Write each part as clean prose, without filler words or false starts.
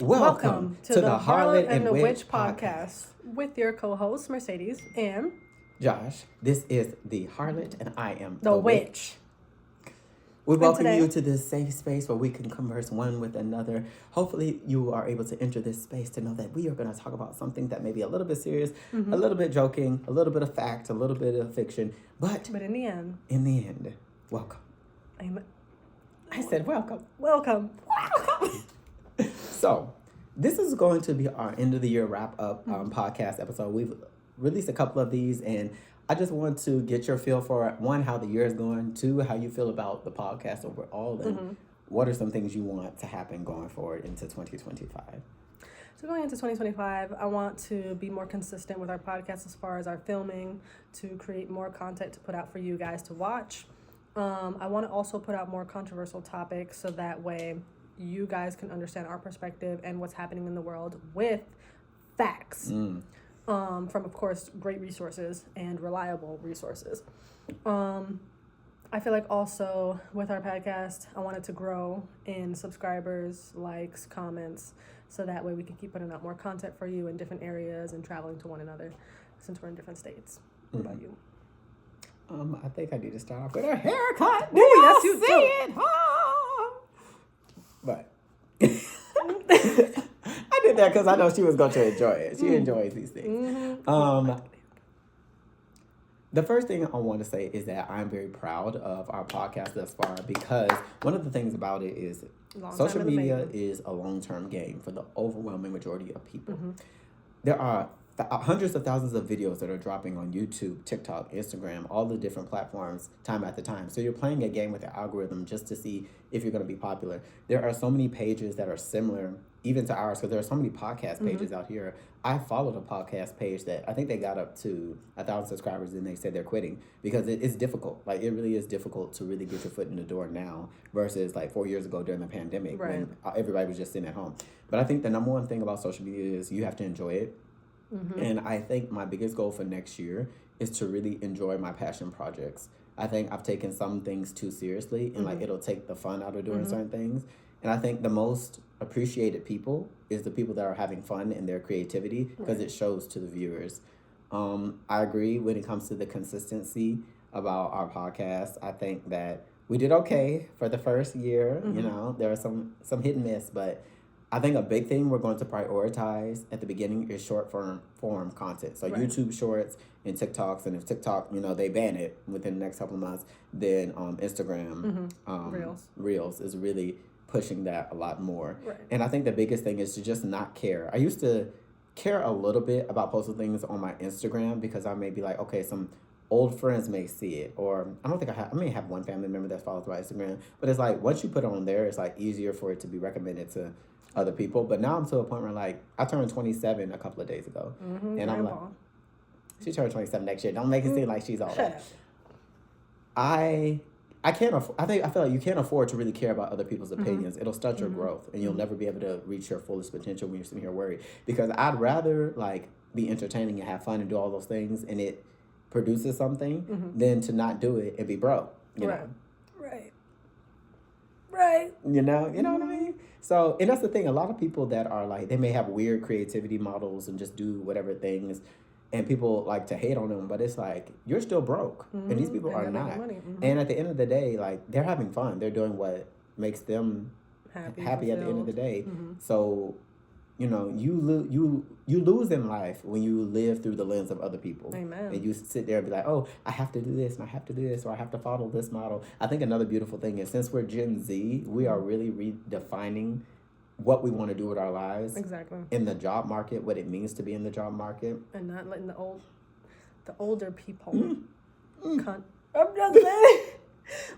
Welcome to the Harlot and the Witch podcast with your co-hosts Mercedes and Josh. This is the Harlot and I am the Witch. We welcome you to this safe space where we can converse one with another. Hopefully you are able to enter this space to know that we are going to talk about something that may be a little bit serious, a little bit joking, a little bit of fact, a little bit of fiction, but in the end, welcome. I said welcome. So, this is going to be our end of the year wrap up podcast episode. We've released a couple of these, and I just want to get your feel for one, how the year is going, two, how you feel about the podcast overall, and what are some things you want to happen going forward into 2025. So going into 2025, I want to be more consistent with our podcast as far as our filming, to create more content to put out for you guys to watch. I want to also put out more controversial topics so that way you guys can understand our perspective and what's happening in the world with facts from, of course, great resources and reliable resources. I feel like also with our podcast, I want it to grow in subscribers, likes, comments, so that way we can keep putting out more content for you in different areas and traveling to one another since we're in different states. What about you? I think I need to start off with a haircut. Yes, you see it? But I did that because I know she was going to enjoy it. She enjoys these things. The first thing I want to say is that I'm very proud of our podcast thus far, because one of the things about it is social media is a long-term game for the overwhelming majority of people. There are hundreds of thousands of videos that are dropping on YouTube, TikTok, Instagram, all the different platforms time after time. So you're playing a game with the algorithm just to see if you're going to be popular. There are so many pages that are similar even to ours, because there are so many podcast pages out here. I followed a podcast page that I think they got up to 1,000 subscribers and they said they're quitting because it's difficult. Like, it really is difficult to really get your foot in the door now versus like 4 years ago during the pandemic when everybody was just sitting at home. But I think the number one thing about social media is you have to enjoy it. And I think my biggest goal for next year is to really enjoy my passion projects. I think I've taken some things too seriously, and like it'll take the fun out of doing certain things. And I think the most appreciated people is the people that are having fun in their creativity, because it shows to the viewers. I agree when it comes to the consistency about our podcast. I think that we did okay for the first year. You know, there are some hit and miss, but I think a big thing we're going to prioritize at the beginning is short form content. So YouTube Shorts and TikToks, and if TikTok, they ban it within the next couple of months, then Instagram Reels is really pushing that a lot more. And I think the biggest thing is to just not care. I used to care a little bit about posting things on my Instagram because I may be like, okay, some old friends may see it, or I may have one family member that follows my Instagram, but it's like once you put it on there, it's like easier for it to be recommended to other people. But now I'm to a point where like I turned 27 a couple of days ago, and I'm like, she turned 27 next year. Don't make it seem like she's all that. I can't afford. I feel like you can't afford to really care about other people's opinions. It'll stunt your growth, and you'll never be able to reach your fullest potential when you're sitting here worried. Because I'd rather like be entertaining and have fun and do all those things, and it produces something, than to not do it and be broke. You know? Right. You know what I mean? So, and that's the thing. A lot of people that are like, they may have weird creativity models and just do whatever things, and people like to hate on them, but it's like, you're still broke, and these people are not. And at the end of the day, like, they're having fun. They're doing what makes them happy at the end of the day. So, you lose in life when you live through the lens of other people. Amen. And you sit there and be like, oh, I have to do this, and I have to do this, or I have to follow this model. I think another beautiful thing is, since we're Gen Z, we are really redefining what we want to do with our lives. Exactly. In the job market, what it means to be in the job market. And not letting the older people I'm just saying.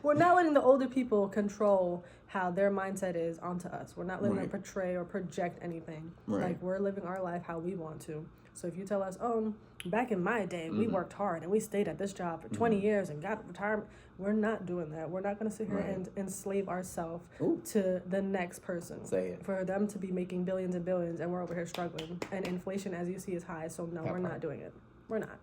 We're not letting the older people control how their mindset is onto us. We're not letting them portray or project anything. Like, we're living our life how we want to. So if you tell us, oh, back in my day, we worked hard and we stayed at this job for 20 years and got retirement, we're not doing that. We're not going to sit here and enslave ourselves to the next person. For them to be making billions and billions, and we're over here struggling. And inflation, as you see, is high. So no, we're not doing it. We're not.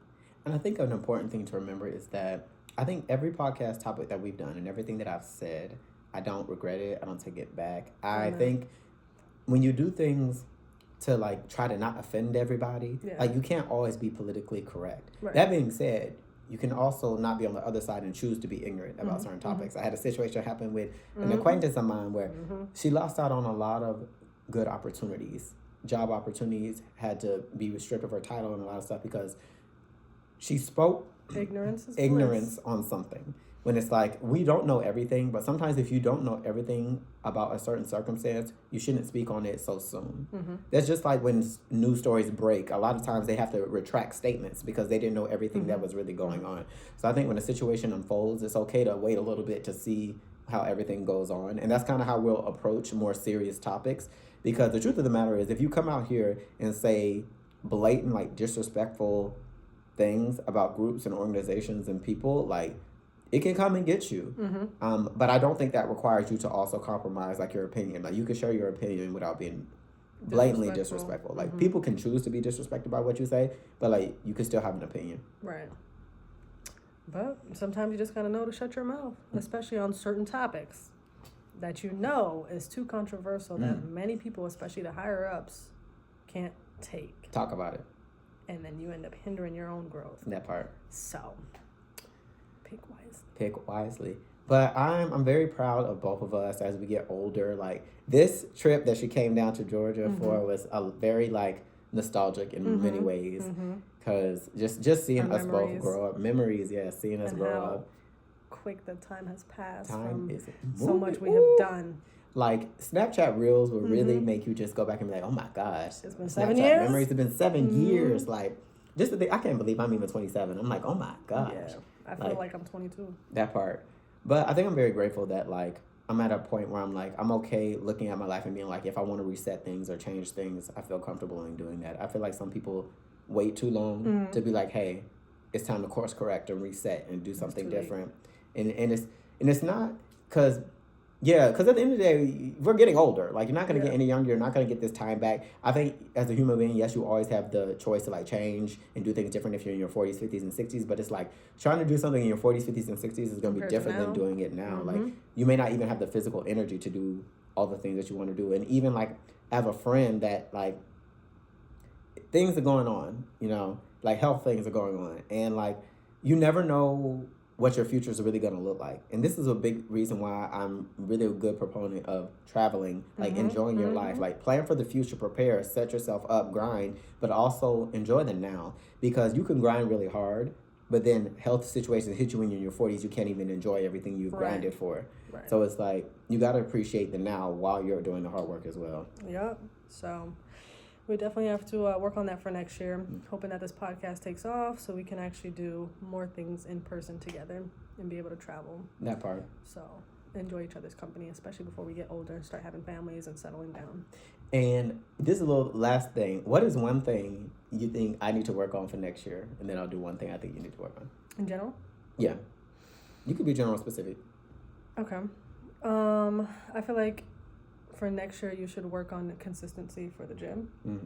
And I think an important thing to remember is that I think every podcast topic that we've done and everything that I've said, I don't regret it. I don't take it back. I think when you do things to like try to not offend everybody, Yeah. like you can't always be politically correct. Right. That being said, you can also not be on the other side and choose to be ignorant about certain topics. I had a situation happen with an acquaintance of mine where she lost out on a lot of good opportunities. Job opportunities, had to be stripped of her title and a lot of stuff because she spoke ignorance on something. When it's like, we don't know everything, but sometimes if you don't know everything about a certain circumstance, you shouldn't speak on it so soon. That's just like when news stories break. A lot of times they have to retract statements because they didn't know everything that was really going on. So I think when a situation unfolds, it's okay to wait a little bit to see how everything goes on. And that's kind of how we'll approach more serious topics. Because the truth of the matter is, if you come out here and say blatant, like, disrespectful things about groups and organizations and people, like, it can come and get you. But I don't think that requires you to also compromise, like, your opinion. Like, you can share your opinion without being blatantly disrespectful. Like, people can choose to be disrespected by what you say, but, like, you can still have an opinion. Right. But sometimes you just gotta know to shut your mouth, especially on certain topics that you know is too controversial that many people, especially the higher ups, can't take. Talk about it. And then you end up hindering your own growth. That part. So, pick wisely. Pick wisely. But I'm very proud of both of us as we get older. Like, this trip that she came down to Georgia for was a very, like, nostalgic in many ways. Because just seeing us both grow up. Memories, yeah. Seeing us grow up. Quick the time has passed. Time is so much we have done. Like, Snapchat Reels will really make you just go back and be like, oh my gosh. It's been Snapchat 7 years? Memories have been 7 years. Like, just the thing, I can't believe I'm even 27. I'm like, oh my gosh. Yeah, I feel like I'm 22. That part. But I think I'm very grateful that, like, I'm at a point where I'm like, I'm okay looking at my life and being like, if I want to reset things or change things, I feel comfortable in doing that. I feel like some people wait too long to be like, hey, it's time to course correct and reset and do something different. And it's not because at the end of the day, we're getting older. Like, you're not going to get any younger. You're not going to get this time back. I think as a human being, yes, you always have the choice to, like, change and do things different if you're in your 40s, 50s, and 60s. But it's like trying to do something in your 40s, 50s, and 60s is going to be different than doing it now. Like, you may not even have the physical energy to do all the things that you want to do. And even, like, I have a friend that, like, things are going on, you know, like, health things are going on. And, like, you never know what your future is really going to look like. And this is a big reason why I'm really a good proponent of traveling, like enjoying your life, like plan for the future, prepare, set yourself up, grind, but also enjoy the now, because you can grind really hard, but then health situations hit you when you're in your 40s, you can't even enjoy everything you've grinded for. Right. So it's like, you got to appreciate the now while you're doing the hard work as well. Yep. So we definitely have to work on that for next year, hoping that this podcast takes off so we can actually do more things in person together and be able to travel. That part. So enjoy each other's company, especially before we get older and start having families and settling down. And this is a little last thing. What is one thing you think I need to work on for next year? And then I'll do one thing I think you need to work on. In general? Yeah. You could be general specific. Okay. I feel like for next year, you should work on consistency for the gym. I don't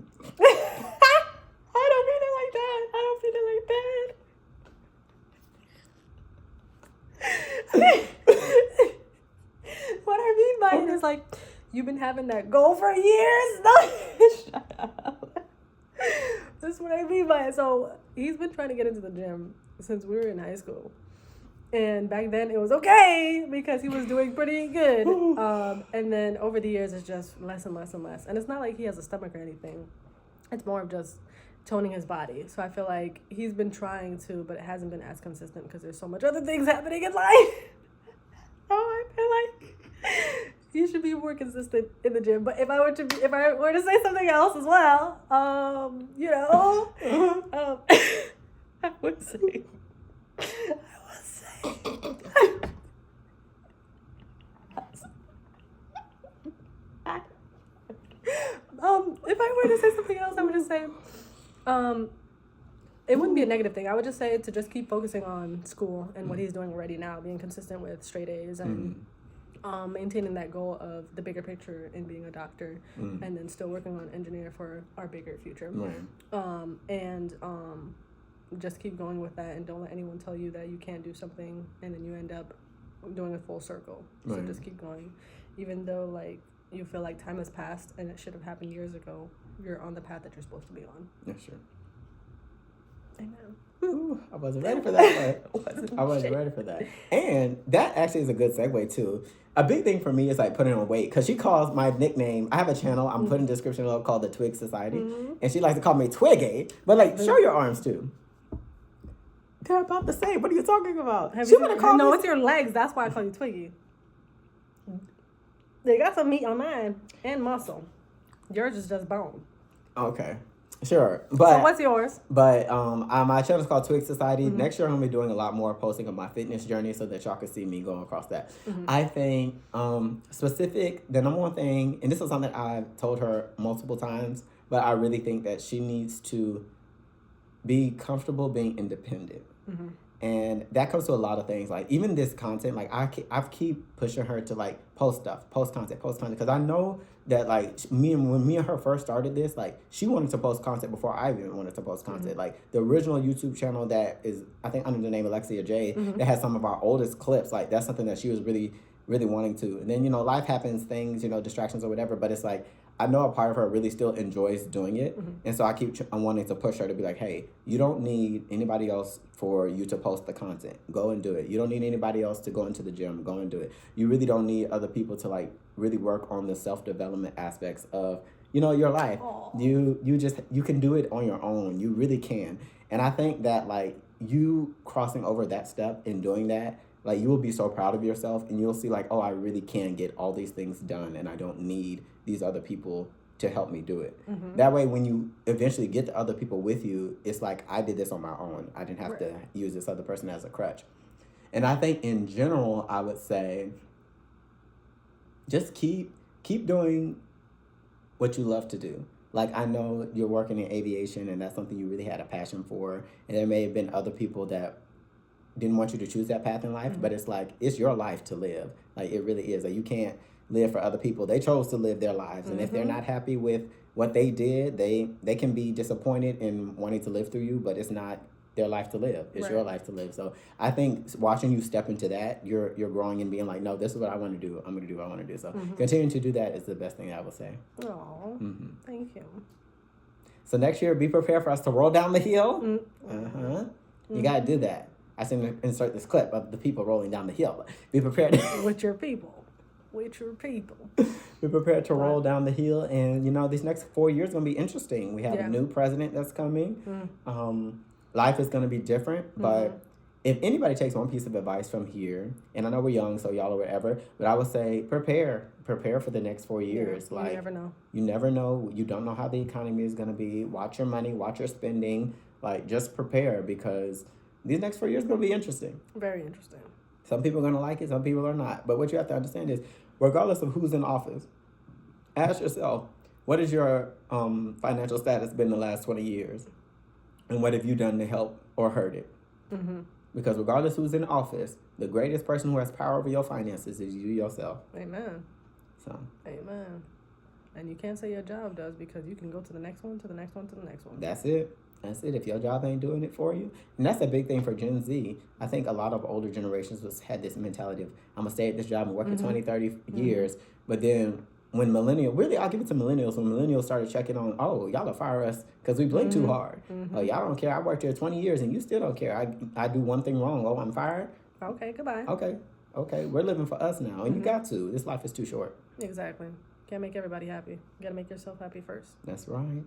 mean it like that. What I mean by it is, like, you've been having that goal for years. No, shut up. That's what I mean by it. So he's been trying to get into the gym since we were in high school. And back then it was okay because he was doing pretty good. And then over the years it's just less and less and less. And it's not like he has a stomach or anything. It's more of just toning his body. So I feel like he's been trying to, but it hasn't been as consistent because there's so much other things happening in life. So I feel like he should be more consistent in the gym. But if I were to say something else as well, I would say. If I were to say something else, I would just say, it wouldn't be a negative thing. I would just say to just keep focusing on school and what he's doing already now, being consistent with straight A's and maintaining that goal of the bigger picture and being a doctor, and then still working on engineer for our bigger future. Just keep going with that and don't let anyone tell you that you can't do something and then you end up doing a full circle. So just keep going. Even though, like, you feel like time has passed and it should have happened years ago, you're on the path that you're supposed to be on. That's true. Amen. Ooh, I wasn't ready for that. I wasn't ready for that. And that actually is a good segue too. A big thing for me is like putting on weight, because she calls my nickname. I have a channel I'm putting a description of called the Twig Society, and she likes to call me Twiggy. But like, show your arms too. They're about the same. What are you talking about? She would have called me. No, it's your legs. That's why I call you Twiggy. They got some meat on mine and muscle. Yours is just bone. Okay. Sure. But so what's yours? But my channel is called Twig Society. Next year I'm gonna be doing a lot more posting of my fitness journey so that y'all can see me going across that. I think specific, the number one thing, and this is something that I've told her multiple times, but I really think that she needs to be comfortable being independent. And that comes to a lot of things. Like even this content, like I keep pushing her to like post content, because I know that like when me and her first started this, like she wanted to post content before I even wanted to post content. Like the original YouTube channel that is, I think, under the name Alexia J, that has some of our oldest clips. Like that's something that she was really, really wanting to. And then, you know, life happens, things, you know, distractions or whatever. But it's like, I know a part of her really still enjoys doing it. And so I'm wanting to push her to be like, hey, you don't need anybody else for you to post the content. Go and do it. You don't need anybody else to go into the gym. Go and do it. You really don't need other people to like really work on the self-development aspects of, you know, your life. You can do it on your own. You really can. And I think that like you crossing over that step and doing that, like you will be so proud of yourself, and you'll see like, oh, I really can get all these things done, and I don't need these other people to help me do it. That way, when you eventually get the other people with you, it's like, I did this on my own. I didn't have to use this other person as a crutch. And I think in general, I would say, just keep doing what you love to do. Like, I know you're working in aviation, and that's something you really had a passion for. And there may have been other people that didn't want you to choose that path in life, but it's like, it's your life to live. Like, it really is. Like, you can't live for other people. They chose to live their lives. And if they're not happy with what they did, they can be disappointed in wanting to live through you, but it's not their life to live. It's your life to live. So I think watching you step into that, you're growing and being like, no, this is what I want to do. I'm going to do what I want to do. So continuing to do that is the best thing I would say. Oh, thank you. So next year, be prepared for us to roll down the hill. You got to do that. I seem to insert this clip of the people rolling down the hill. Be prepared. With your people. With your people. Be prepared to roll down the hill. And, you know, these next 4 years are going to be interesting. We have a new president that's coming. Life is going to be different. But if anybody takes one piece of advice from here, and I know we're young, so y'all or whatever, but I would say prepare for the next 4 years. Yeah, you never know. You never know. You don't know how the economy is going to be. Watch your money. Watch your spending. Like, just prepare, because these next 4 years are going to be interesting. Very interesting. Some people are going to like it. Some people are not. But what you have to understand is, regardless of who's in office, ask yourself, what has your financial status been the last 20 years? And what have you done to help or hurt it? Because regardless who's in office, the greatest person who has power over your finances is you yourself. Amen. So. Amen. And you can't say your job does, because you can go to the next one, to the next one, to the next one. That's it. If your job ain't doing it for you. And that's a big thing for Gen Z. I think a lot of older generations had this mentality of, I'm going to stay at this job and work for 20, 30 years. But then when I'll give it to millennials. When millennials started checking on, oh, y'all will fire us because we blink too hard. Oh, y'all don't care. I worked here 20 years and you still don't care. I do one thing wrong. Oh, I'm fired? Okay, goodbye. Okay. We're living for us now. And you got to. This life is too short. Exactly. Can't make everybody happy. You got to make yourself happy first. That's right.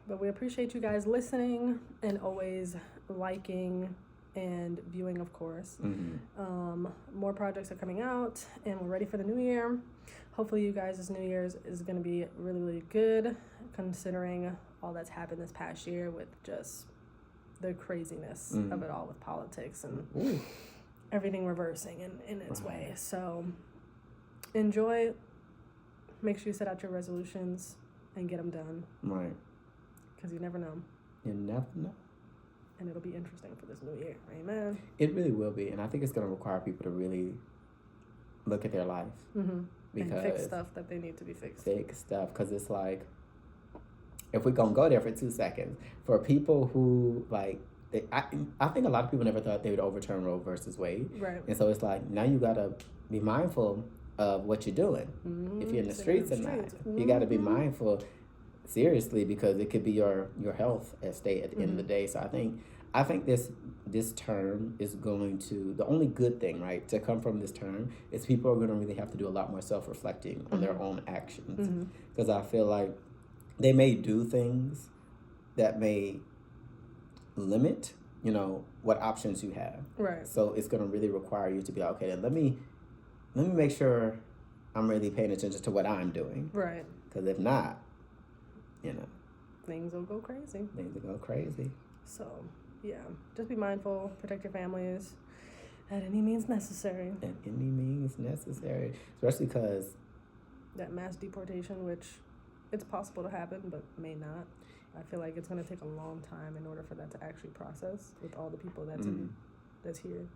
But we appreciate you guys listening and always liking and viewing, of course. More projects are coming out, and we're ready for the new year. Hopefully you guys' New Year's is going to be really, really good, considering all that's happened this past year with just the craziness of it all with politics and everything reversing in its way. So enjoy. Make sure you set out your resolutions and get them done. Right. Because you never know. You never know. And it'll be interesting for this new year. Amen. It really will be. And I think it's going to require people to really look at their life. Because and fix stuff that they need to be fixed. Fix stuff. Because it's like, if we're going to go there for 2 seconds, for people who, like, I think a lot of people never thought they would overturn Roe versus Wade. Right. And so it's like, now you got to be mindful of what you're doing. If you're in the streets or not, you got to be mindful seriously, because it could be your health at stake at the end of the day. So I think this term is going to, the only good thing, right, to come from this term is people are going to really have to do a lot more self-reflecting on their own actions, because I feel like they may do things that may limit, what options you have. Right. So it's going to really require you to be like, okay, then let me make sure I'm really paying attention to what I'm doing. Right. Because if not, things will go crazy. So, yeah, just be mindful, protect your families at any means necessary. Especially because that mass deportation, which it's possible to happen, but may not. I feel like it's going to take a long time in order for that to actually process with all the people that's here.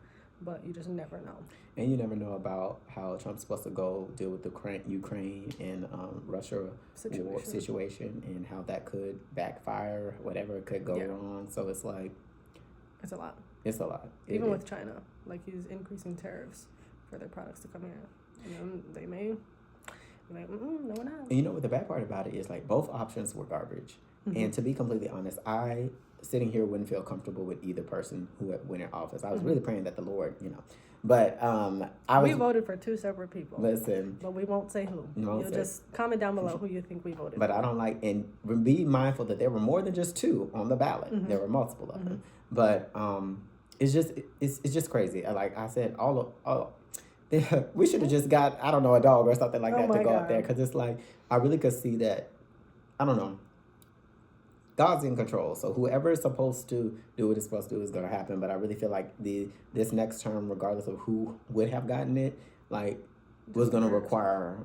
But you just never know. And you never know about how Trump's supposed to go deal with the Ukraine and Russia situation, and how that could backfire, whatever could go wrong. So it's like... It's a lot. Even with China. Like, he's increasing tariffs for their products to come here. They may be like, no, we're not. And what the bad part about it is, like, both options were garbage. And to be completely honest, I, sitting here, wouldn't feel comfortable with either person who went in office. I was really praying that the Lord, But we voted for two separate people. Listen. But we won't say who. You'll just comment down below who you think we voted but for. I don't like, and be mindful that there were more than just two on the ballot. There were multiple of them. But it's just crazy. Like I said, we should have just got, I don't know, a dog or something like that to go up there. Because it's like, I really could see that, I don't know, God's in control. So whoever is supposed to do what it's supposed to do is going to happen. But I really feel like this next term, regardless of who would have gotten it, like, was going to require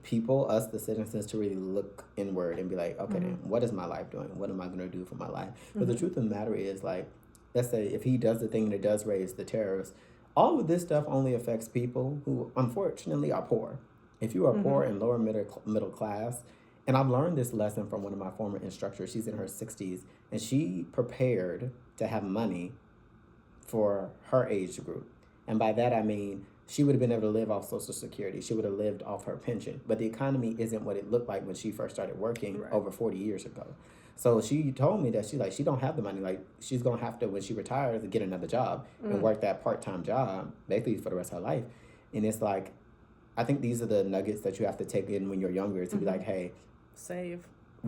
people, us, the citizens, to really look inward and be like, okay, then what is my life doing? What am I going to do for my life? But the truth of the matter is, like, let's say if he does the thing that does raise the tariffs, all of this stuff only affects people who, unfortunately, are poor. If you are poor and lower middle class, and I've learned this lesson from one of my former instructors. She's in her 60s, and she prepared to have money for her age group. And by that, I mean, she would have been able to live off Social Security. She would have lived off her pension. But the economy isn't what it looked like when she first started working over 40 years ago. So she told me that she don't have the money. Like, she's going to have to, when she retires, get another job and work that part-time job, basically for the rest of her life. And it's like, I think these are the nuggets that you have to take in when you're younger to be like, hey, save.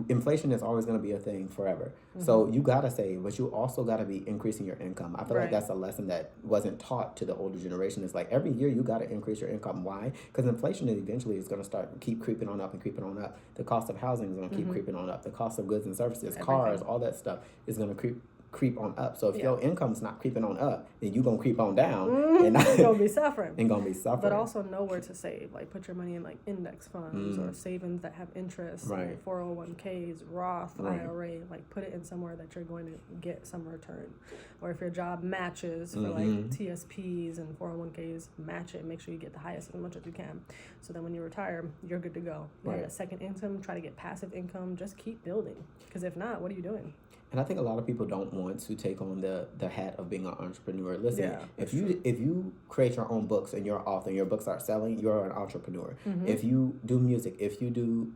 Inflation is always going to be a thing forever. So you got to save, but you also got to be increasing your income. I feel like that's a lesson that wasn't taught to the older generation. It's like every year you got to increase your income. Why? Because inflation eventually is going to keep creeping on up and creeping on up. The cost of housing is going to keep creeping on up. The cost of goods and services, cars, all that stuff is going to creep on up. So if your income's not creeping on up, then you're going to creep on down. And you're going to be suffering. But also know where to save. Like, put your money in, like, index funds or savings that have interest. Like 401ks, Roth, IRA. Like, put it in somewhere that you're going to get some return. Or if your job matches for, like, TSPs and 401ks, match it. Make sure you get the highest as much as you can. So then when you retire, you're good to go. You have a second income. Try to get passive income. Just keep building. Because if not, what are you doing? And I think a lot of people don't want to take on the hat of being an entrepreneur. Listen, if you create your own books and you're an author and your books start selling, you're an entrepreneur. If you do music, if you do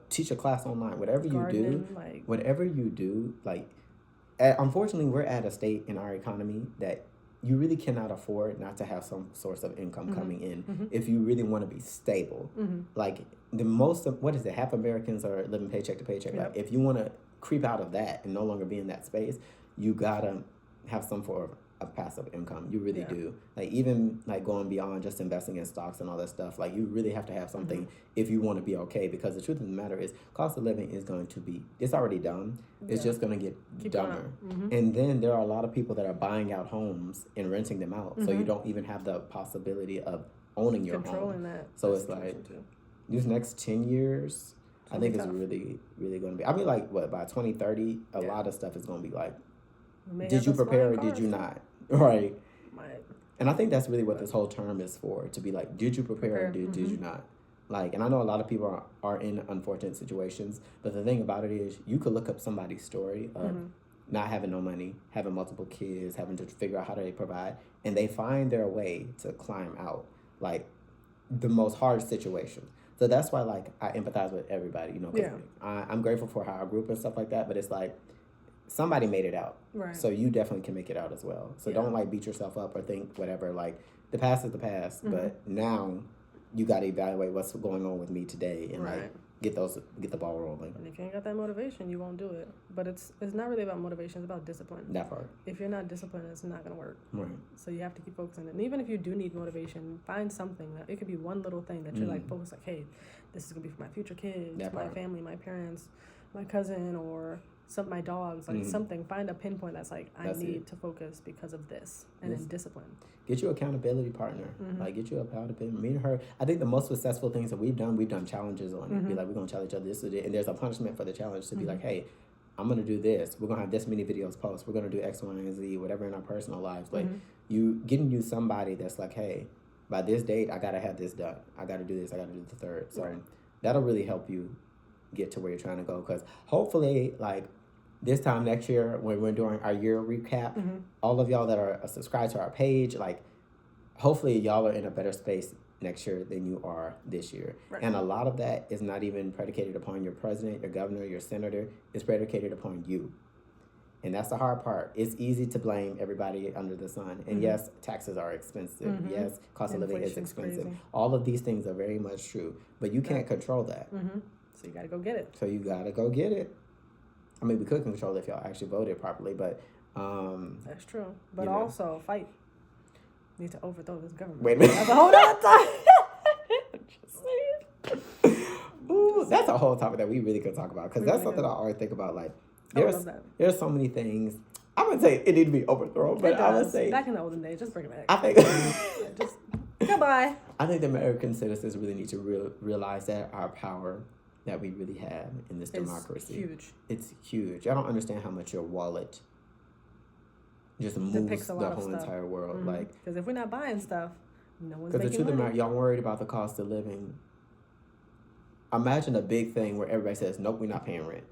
teach a class online, whatever you do, like, unfortunately, we're at a state in our economy that you really cannot afford not to have some source of income coming in if you really want to be stable. Like, the most of, what is it, half Americans are living paycheck to paycheck. Like, if you want to creep out of that and no longer be in that space, you gotta have some form of passive income. You really do. Like, even like going beyond just investing in stocks and all that stuff, like, you really have to have something if you want to be okay, because the truth of the matter is cost of living is going to be, it's already dumb. It's just going to get dumber. And then there are a lot of people that are buying out homes and renting them out. So you don't even have the possibility of owning your home. That. So it's like these next 10 years, I think it's really, really going to be. I mean, like, what, by 2030, a lot of stuff is going to be like, did you prepare or did you not? Right. And I think that's really what this whole term is for, to be like, did you prepare or did you not? Like, and I know a lot of people are in unfortunate situations, but the thing about it is you could look up somebody's story of not having no money, having multiple kids, having to figure out how do they provide, and they find their way to climb out. Like, the most hard situations. So that's why, like, I empathize with everybody, you know. Yeah. I'm grateful for our group and stuff like that, but it's like somebody made it out. Right. So you definitely can make it out as well. So don't, like, beat yourself up or think whatever. Like, the past is the past, but now you got to evaluate what's going on with me today and, like, get the ball rolling. And if you ain't got that motivation, you won't do it. But it's not really about motivation. It's about discipline. That part. If you're not disciplined, it's not going to work. Right. So you have to keep focusing. And even if you do need motivation, find something. It could be one little thing that you're like focused, like, hey, this is going to be for my future kids, my family, my parents, my cousin, or my dogs, like something. Find a pinpoint that's like, I need to focus because of this. And then discipline. Get you an accountability partner. Like, get you an accountability. Me and her, I think the most successful things that we've done challenges on it. Be like, we're going to challenge each other. This is it. And there's a punishment for the challenge to be like, hey, I'm going to do this. We're going to have this many videos post. We're going to do X, Y, and Z, whatever in our personal lives. Like, getting you somebody that's like, hey, by this date, I got to have this done. I got to do this. I got to do the third. So that'll really help you get to where you're trying to go. Because hopefully, like, this time next year, when we're doing our year recap, all of y'all that are subscribed to our page, like, hopefully y'all are in a better space next year than you are this year. Right. And a lot of that is not even predicated upon your president, your governor, your senator. It's predicated upon you. And that's the hard part. It's easy to blame everybody under the sun. And yes, taxes are expensive. Yes, cost of living is expensive. Crazy. All of these things are very much true. But you can't control that. So you got to go get it. So you got to go get it. I mean, we could control it if y'all actually voted properly, but... that's true. But also, fight. You need to overthrow this government. Wait a minute. That's a whole other time. Just saying. Ooh, that's a whole topic that we really could talk about, because that's something I always think about. Like, there's so many things. I wouldn't say it need to be overthrown, but I would say... Back in the olden days, just bring it back. I think... just goodbye. I think the American citizens really need to realize that our power that we really have in this democracy. Huge. It's huge. I don't understand how much your wallet just moves the whole entire world. Like, because if we're not buying stuff, no one's making money. Because the truth of the matter, y'all worried about the cost of living. Imagine a big thing where everybody says, nope, we're not paying rent.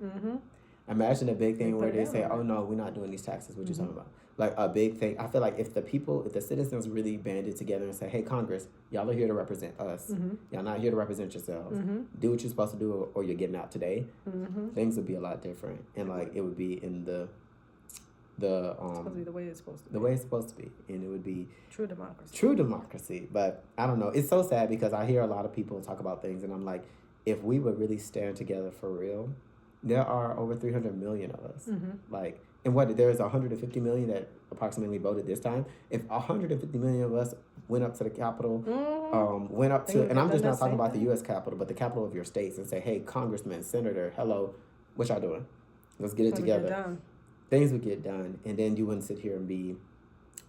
Imagine a big thing where they say, oh no, we're not doing these taxes. What you talking about? Like, a big thing. I feel like if the citizens really banded together and say, hey, Congress, y'all are here to represent us. Y'all not here to represent yourselves. Do what you're supposed to do or you're getting out today. Things would be a lot different. And, like, it would be in it's supposed to be the way it's supposed to be. The way it's supposed to be. And it would be... True democracy. True democracy. But, I don't know. It's so sad because I hear a lot of people talk about things and I'm like, if we would really stand together for real, there are over 300 million of us. Like... And there's 150 million that approximately voted this time. If 150 million of us went up to the Capitol, went up to, and I'm just not talking about the U.S. Capitol, but the Capitol of your states and say, hey, Congressman, Senator, hello, what y'all doing? Let's get it together. Things would get done. And then you wouldn't sit here and be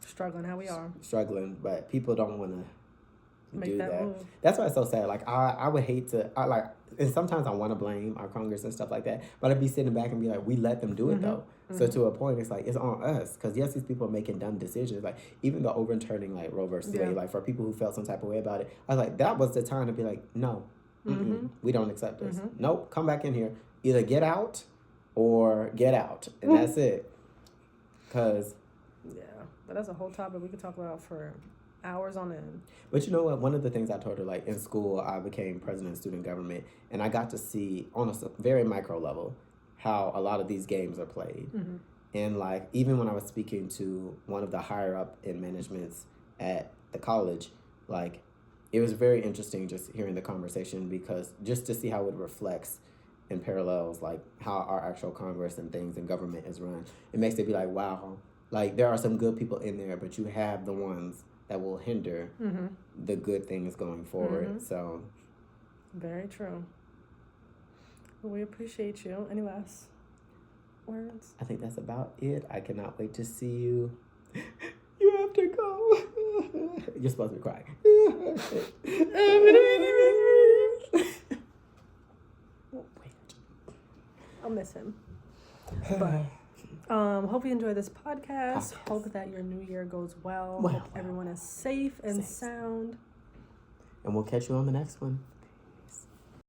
struggling how we are. Struggling, but people don't want to make that move. That's why it's so sad. Like, I would hate to, and sometimes I want to blame our Congress and stuff like that, but I'd be sitting back and be like, we let them do it though. So to a point, it's like, it's on us. Because yes, these people are making dumb decisions. Like, even the overturning, like, Roe versus Wade, like, for people who felt some type of way about it, I was like, that was the time to be like, no, we don't accept this. Nope, come back in here. Either get out or get out. And that's it. Because... Yeah, but that's a whole topic we could talk about for hours on end. But you know what? One of the things I told her, like, in school, I became president of student government, and I got to see, on a very micro level, how a lot of these games are played. And, like, even when I was speaking to one of the higher up in managements at the college, like, it was very interesting just hearing the conversation, because just to see how it reflects and parallels, like, how our actual Congress and things and government is run, it makes it be like, wow, like, there are some good people in there, but you have the ones that will hinder the good things going forward. So, very true. Well, we appreciate you. Any last words? I think that's about it. I cannot wait to see you. You have to go. You're supposed to be crying. I'll miss him. But hope you enjoy this podcast. Hope that your new year goes well. Hope everyone is safe and sound. And we'll catch you on the next one.